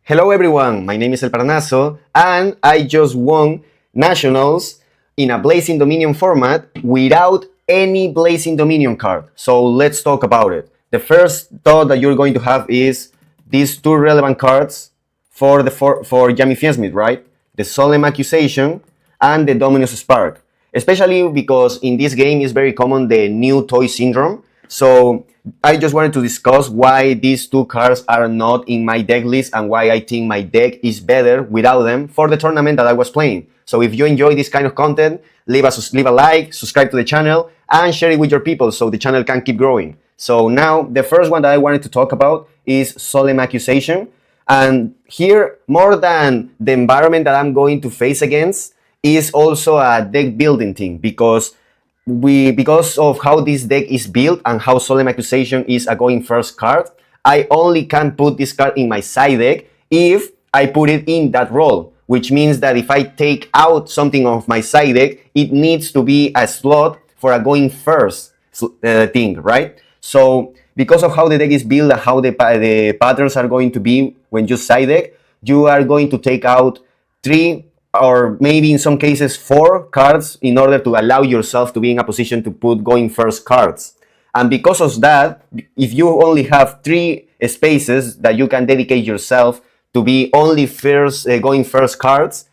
Hello everyone, my name is El Parnaso and I just won Nationals in a Blazing Dominion format without any Blazing Dominion card. So let's talk about it. The first thought that you're going to have is these two relevant cards for Jamie Fiensmith, right? The Solemn Accusation and the Dominus Spark. Especially because in this game is very common the new toy syndrome. So I just wanted to discuss why these two cards are not in my deck list and why I think my deck is better without them for the tournament that I was playing. So if you enjoy this kind of content, leave a like, subscribe to the channel, and share it with your people so the channel can keep growing. So now the first one that I wanted to talk about is Solemn Accusation. And here, more than the environment that I'm going to face against, is also a deck building thing because of how this deck is built and how Solemn Accusation is a going first card, I only can put this card in my side deck if I put it in that role, which means that if I take out something of my side deck, it needs to be a slot for a going first thing, right? So because of how the deck is built and how the patterns are going to be when you side deck, you are going to take out 3 or maybe in some cases 4 cards in order to allow yourself to be in a position to put going first cards. And because of that, if you only have 3 spaces that you can dedicate yourself to be only going first cards,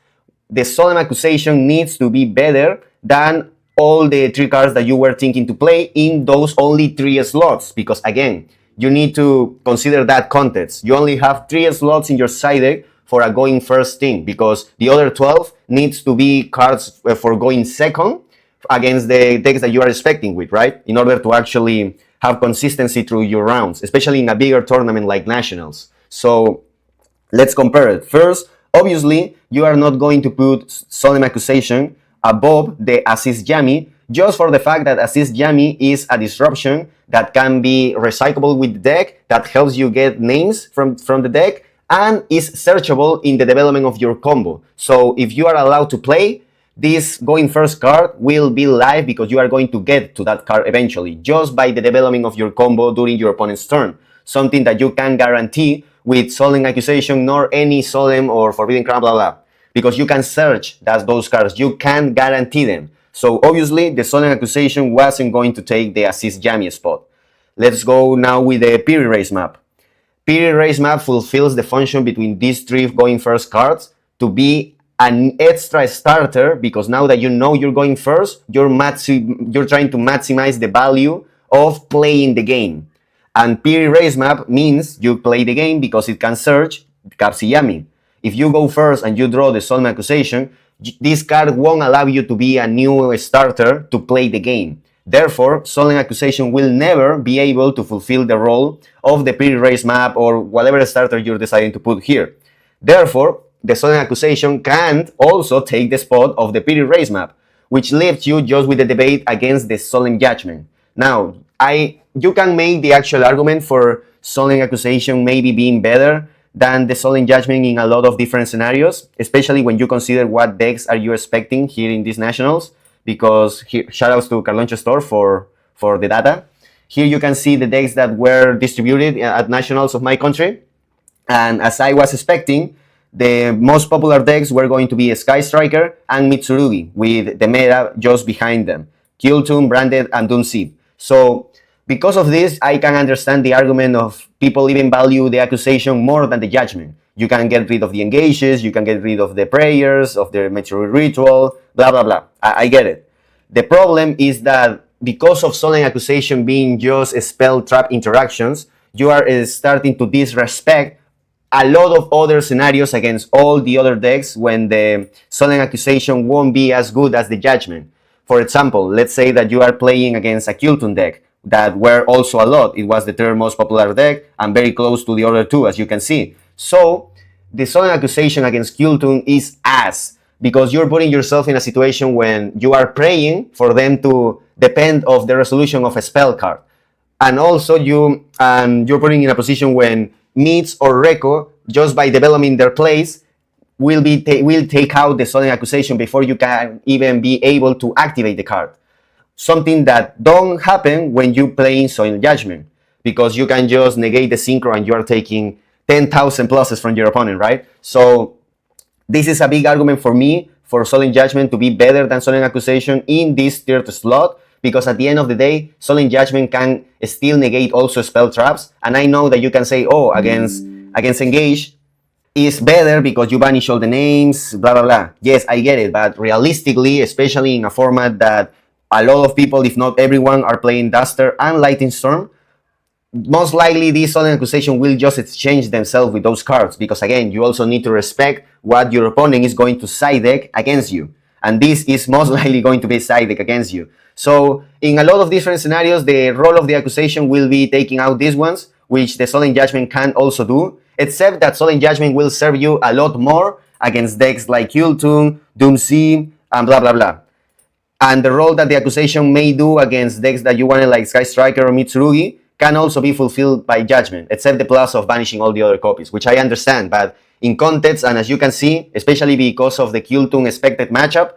the Solemn Accusation needs to be better than all the 3 cards that you were thinking to play in those only 3 slots. Because again, you need to consider that context. You only have 3 slots in your side deck for a going first thing, because the other 12 needs to be cards for going second against the decks that you are expecting with, right? In order to actually have consistency through your rounds, especially in a bigger tournament like Nationals. So let's compare it. First, obviously, you are not going to put Solemn Accusation above the Assist Jammy, just for the fact that Assist Jammy is a disruption that can be recyclable with the deck, that helps you get names from the deck, and is searchable in the development of your combo. So if you are allowed to play, this going first card will be live because you are going to get to that card eventually, just by the development of your combo during your opponent's turn. Something that you can guarantee with Solemn Accusation nor any Solemn or Forbidden Crown, blah, blah. Because you can search those cards, you can guarantee them. So obviously the Solemn Accusation wasn't going to take the Assist Jammy spot. Let's go now with the Piri Race map. Piri Race map fulfills the function between these 3 going first cards to be an extra starter, because now that you know you're going first, you're trying to maximize the value of playing the game. And Piri Race map means you play the game because it can search Capsiyami. If you go first and you draw the Solemn Accusation, this card won't allow you to be a new starter to play the game. Therefore, Solemn Accusation will never be able to fulfill the role of the Piri Race map or whatever starter you're deciding to put here. Therefore, the Solemn Accusation can't also take the spot of the Piri Race map, which leaves you just with the debate against the Solemn Judgment. Now, you can make the actual argument for Solemn Accusation maybe being better than the Solemn Judgment in a lot of different scenarios, especially when you consider what decks are you expecting here in these Nationals. Because here, shoutouts to Carloncho Store for the data. Here you can see the decks that were distributed at Nationals of my country. And as I was expecting, the most popular decks were going to be Sky Striker and Mitsurugi, with the meta just behind them. Kiltoon, Branded, and Dunseep. So because of this, I can understand the argument of people even value the Accusation more than the Judgment. You can get rid of the engages, you can get rid of the prayers, of the Meteor Ritual, blah, blah, blah. I get it. The problem is that because of Solemn Accusation being just spell trap interactions, you are starting to disrespect a lot of other scenarios against all the other decks when the Solemn Accusation won't be as good as the Judgment. For example, let's say that you are playing against a Kiltoon deck that were also a lot. It was the 3rd most popular deck and very close to the other 2, as you can see. So the Solemn Accusation against Kiltoon is ass, because you're putting yourself in a situation when you are praying for them to depend of the resolution of a spell card. And also you're putting in a position when Meats or Reko, just by developing their plays, will take out the Solemn Accusation before you can even be able to activate the card. Something that don't happen when you play in Solemn Judgment, because you can just negate the synchro and you are taking 10,000 pluses from your opponent, right? So this is a big argument for me for Solemn Judgment to be better than Solemn Accusation in this third slot, because at the end of the day, Solemn Judgment can still negate also spell traps. And I know that you can say, oh, against Engage is better because you banish all the names, blah, blah, blah. Yes, I get it. But realistically, especially in a format that a lot of people, if not everyone, are playing Duster and Lightning Storm, most likely this Solemn Accusation will just exchange themselves with those cards, because again, you also need to respect what your opponent is going to side deck against you, and this is most likely going to be side deck against you. So in a lot of different scenarios, the role of the Accusation will be taking out these ones, which the Solemn Judgment can also do, except that Solemn Judgment will serve you a lot more against decks like Kultun, Doomsea, and blah blah blah. And the role that the Accusation may do against decks that you wanted like Sky Striker or Mitsurugi can also be fulfilled by Judgment, except the plus of banishing all the other copies, which I understand, but in context, and as you can see, especially because of the Kultun expected matchup,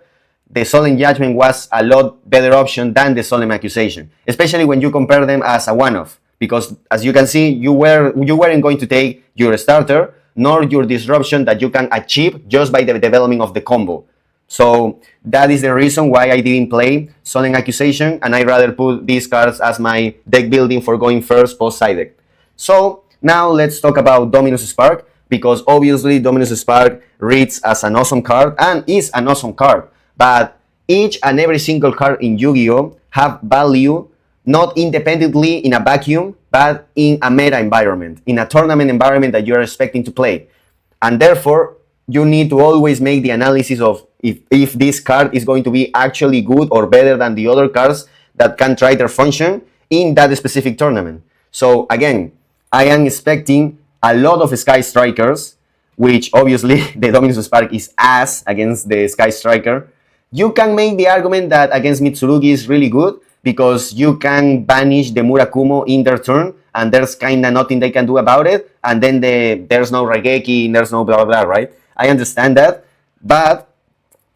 the Solemn Judgment was a lot better option than the Solemn Accusation, especially when you compare them as a one-off, because as you can see, you weren't going to take your starter, nor your disruption that you can achieve just by the development of the combo. So that is the reason why I didn't play Solemn Accusation, and I rather put these cards as my deck building for going first post side deck. So now let's talk about Dominus Spark, because obviously Dominus Spark reads as an awesome card and is an awesome card, but each and every single card in Yu-Gi-Oh! Have value not independently in a vacuum, but in a meta environment, in a tournament environment that you are expecting to play. And therefore, you need to always make the analysis of if this card is going to be actually good or better than the other cards that can try their function in that specific tournament. So again, I am expecting a lot of Sky Strikers, which obviously the Dominus Spark is ass against the Sky Striker. You can make the argument that against Mitsurugi is really good because you can banish the Murakumo in their turn and there's kinda nothing they can do about it, and then there's no Raigeki, there's no blah blah blah, right? I understand that, but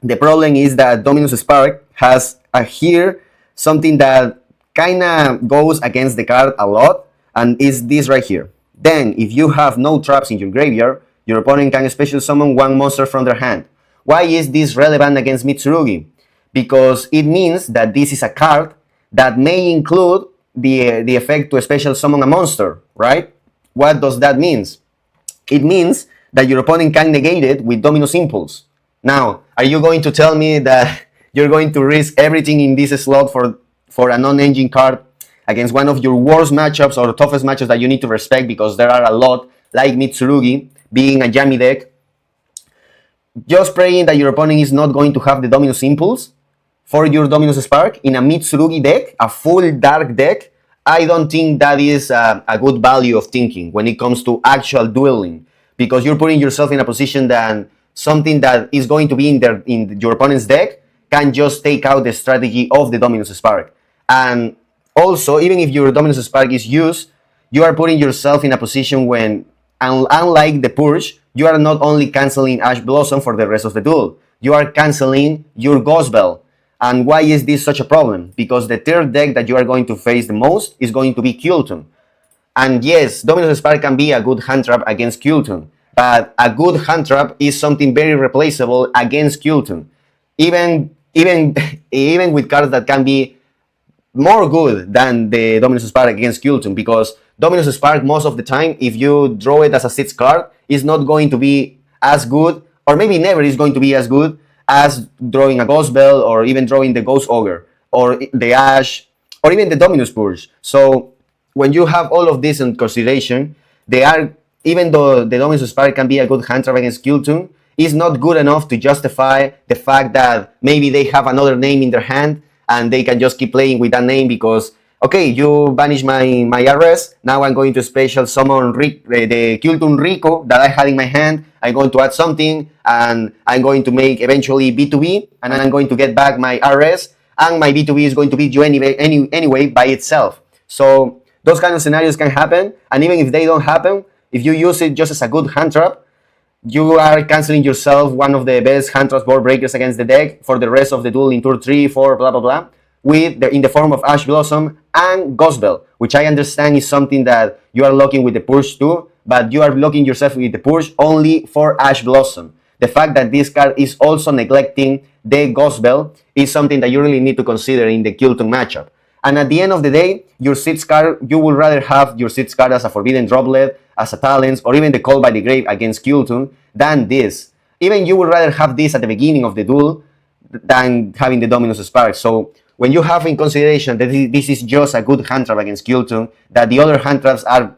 the problem is that Dominus Spark has here something that kinda goes against the card a lot, and is this right here. Then, if you have no traps in your graveyard, your opponent can special summon one monster from their hand. Why is this relevant against Mitsurugi? Because it means that this is a card that may include the effect to special summon a monster, right? What does that mean? It means that your opponent can negate it with Dominus Impulse. Now, are you going to tell me that you're going to risk everything in this slot for a non-engine card against one of your worst matchups or toughest matchups that you need to respect, because there are a lot, like Mitsurugi, being a Yami deck, just praying that your opponent is not going to have the Dominus Impulse for your Dominus Spark in a Mitsurugi deck, a full dark deck? I don't think that is a good value of thinking when it comes to actual dueling, because you're putting yourself in a position that something that is going to be in your opponent's deck can just take out the strategy of the Dominus Spark. And also, even if your Dominus Spark is used, you are putting yourself in a position when, unlike the Purge, you are not only canceling Ash Blossom for the rest of the duel, you are canceling your Ghost Bell. And why is this such a problem? Because the third deck that you are going to face the most is going to be Kultun. And yes, Dominus Spark can be a good hand trap against Kultun, but a good hand trap is something very replaceable against Kultun. Even with cards that can be more good than the Dominus Spark against Kultun, because Dominus Spark most of the time, if you draw it as a 6th card, is not going to be as good, or maybe never is going to be as good as drawing a Ghost Bell, or even drawing the Ghost Ogre, or the Ash, or even the Dominus Purge. So when you have all of this in consideration, they are, even though the Dominus Spark can be a good hand trap against Kultun, is not good enough to justify the fact that maybe they have another name in their hand and they can just keep playing with that name because, okay, you banish my RS, now I'm going to special summon the Kultun Rico that I had in my hand, I'm going to add something, and I'm going to make eventually B2B, and I'm going to get back my RS, and my B2B is going to beat you anyway by itself. So those kind of scenarios can happen, and even if they don't happen, if you use it just as a good hand trap, you are canceling yourself one of the best hand traps board breakers against the deck for the rest of the duel in turn 3, 4, blah blah blah, in the form of Ash Blossom and Ghost Bell, which I understand is something that you are locking with the Purge too, but you are blocking yourself with the push only for Ash Blossom. The fact that this card is also neglecting the Ghost Bell is something that you really need to consider in the Kilton matchup. And at the end of the day, your Seeds card, you would rather have your Seeds card as a Forbidden Droplet, as a Talents, or even the Call by the Grave against Kilton than this. Even you would rather have this at the beginning of the duel than having the Dominus Spark. So when you have in consideration that this is just a good hand trap against Kilton, that the other hand traps are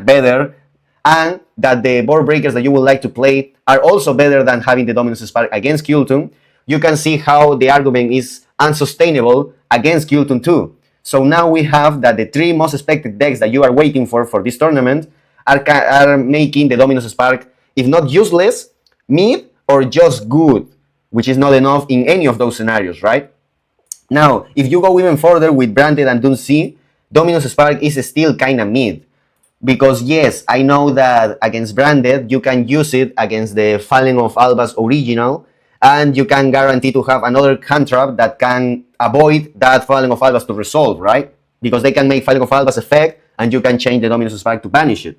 better, and that the board breakers that you would like to play are also better than having the Dominus Spark against Kilton, you can see how the argument is unsustainable against Kilton too. So now we have that the three most expected decks that you are waiting for this tournament are making the Dominus Spark, if not useless, mid, or just good, which is not enough in any of those scenarios, right? Now, if you go even further with Branded and Doom C, Dominus Spark is still kinda mid. Because yes, I know that against Branded, you can use it against the Falling of Alba's original, and you can guarantee to have another hand trap that can avoid that Falling of Alba's to resolve, right? Because they can make Falling of Alba's effect, and you can change the Dominus Spark to banish it.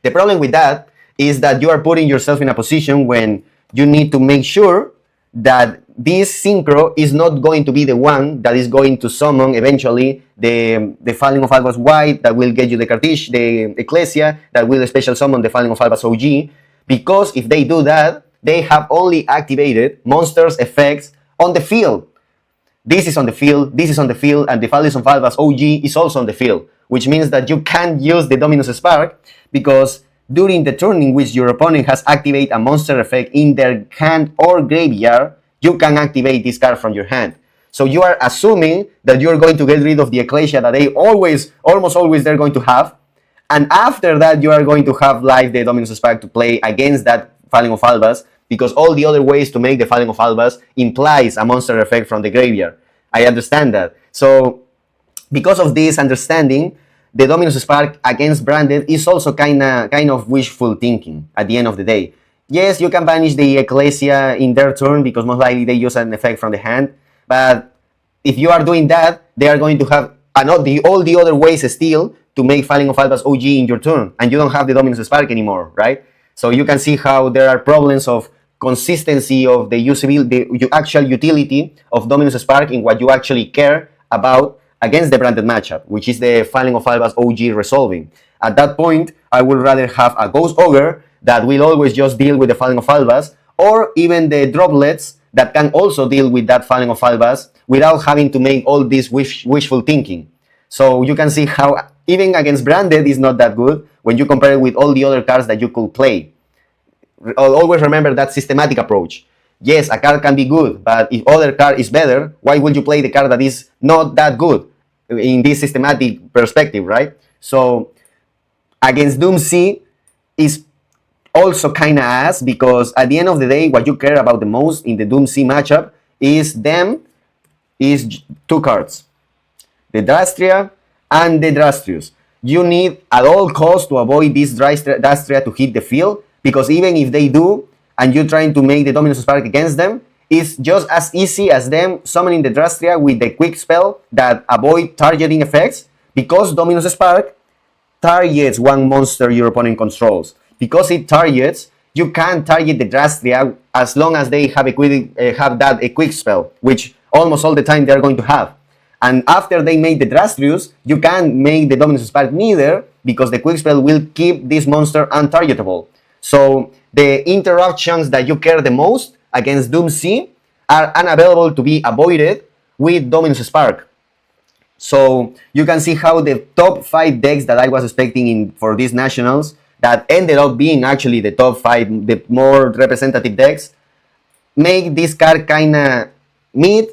The problem with that is that you are putting yourself in a position when you need to make sure that this synchro is not going to be the one that is going to summon eventually the Falling of Alba's White that will get you the Cartouche, the Ecclesia, that will special summon the Falling of Alba's OG, because if they do that, they have only activated monsters' effects on the field. This is on the field, this is on the field, and the Falling of Alba's OG is also on the field, which means that you can't use the Dominus Spark because during the turn in which your opponent has activated a monster effect in their hand or graveyard, you can activate this card from your hand. So you are assuming that you're going to get rid of the Ecclesia that they almost always they're going to have, and after that you are going to have live the Dominus Spark to play against that Falling of Albas, because all the other ways to make the Falling of Albas implies a monster effect from the graveyard. I understand that. So because of this understanding, the Dominus Spark against Branded is also kind of wishful thinking at the end of the day. Yes, you can banish the Ecclesia in their turn because most likely they use an effect from the hand, but if you are doing that, they are going to have all the other ways still to make Falling of Alba's OG in your turn, and you don't have the Dominus Spark anymore, right? So you can see how there are problems of consistency of the actual utility of Dominus Spark in what you actually care about against the Branded matchup, which is the Falling of Alba's OG resolving. At that point, I would rather have a Ghost Ogre that will always just deal with the Falling of Albas, or even the droplets that can also deal with that Falling of Albas without having to make all this wishful thinking. So you can see how even against Branded is not that good when you compare it with all the other cards that you could play. Always remember that systematic approach. Yes, a card can be good, but if other card is better, why would you play the card that is not that good in this systematic perspective, right? So against Doom C is also kind of ass, because at the end of the day, what you care about the most in the Doom C matchup is two cards, the Dastria and the Drastrius. You need at all costs to avoid this Dastria to hit the field, because even if they do, and you're trying to make the Dominus Spark against them, it's just as easy as them summoning the Drastria with the quick spell that avoid targeting effects, because Dominus Spark targets one monster your opponent controls. Because it targets, you can target the Drastria as long as they have a quick spell, which almost all the time they're going to have. And after they make the Drastrius, you can't make the Dominus Spark neither, because the quick spell will keep this monster untargetable. So the interruptions that you care the most against Doom C are unavailable to be avoided with Dominus Spark. So you can see how the top 5 decks that I was expecting for these nationals, that ended up being actually the top 5, the more representative decks, make this card kinda mid,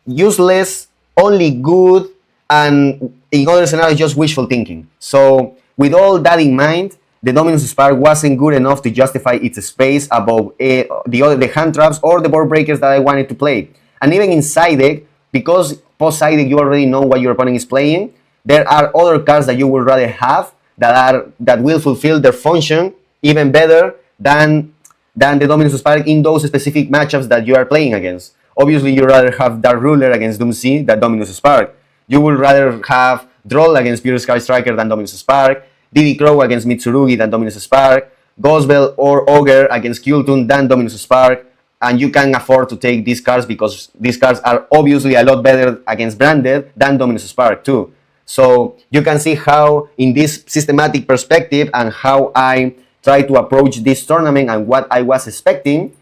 useless, only good, and in other scenarios just wishful thinking. So with all that in mind, the Dominus Spark wasn't good enough to justify its space above the hand traps or the board breakers that I wanted to play. And even in side deck, because post side deck you already know what your opponent is playing, there are other cards that you would rather have that will fulfill their function even better than the Dominus Spark in those specific matchups that you are playing against. Obviously, you'd rather have Dark Ruler against Doom C than Dominus Spark. You would rather have Droll against Pure Sky Striker than Dominus Spark. Diddy Crow against Mitsurugi than Dominus Spark, Gospel or Ogre against Kultun than Dominus Spark, and you can afford to take these cards because these cards are obviously a lot better against Branded than Dominus Spark too. So you can see how in this systematic perspective and how I try to approach this tournament and what I was expecting,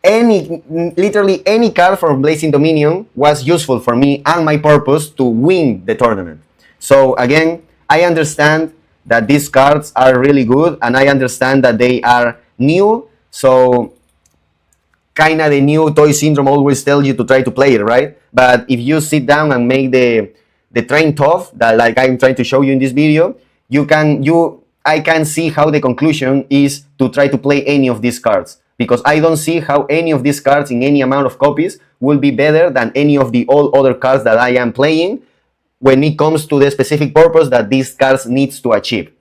literally any card from Blazing Dominion was useful for me and my purpose to win the tournament. So again, I understand that these cards are really good and I understand that they are new. So kind of the new toy syndrome always tells you to try to play it, right? But if you sit down and make the train tough, that like I'm trying to show you in this video, I can see how the conclusion is to try to play any of these cards, because I don't see how any of these cards in any amount of copies will be better than any of the all other cards that I am playing when it comes to the specific purpose that these cards needs to achieve.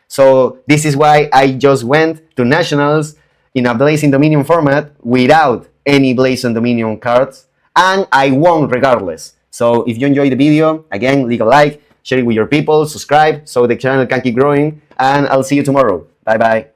So this is why I just went to Nationals in a Blazing Dominion format without any Blazing Dominion cards, and I won regardless. So if you enjoyed the video, again, leave a like, share it with your people, subscribe so the channel can keep growing, and I'll see you tomorrow. Bye bye.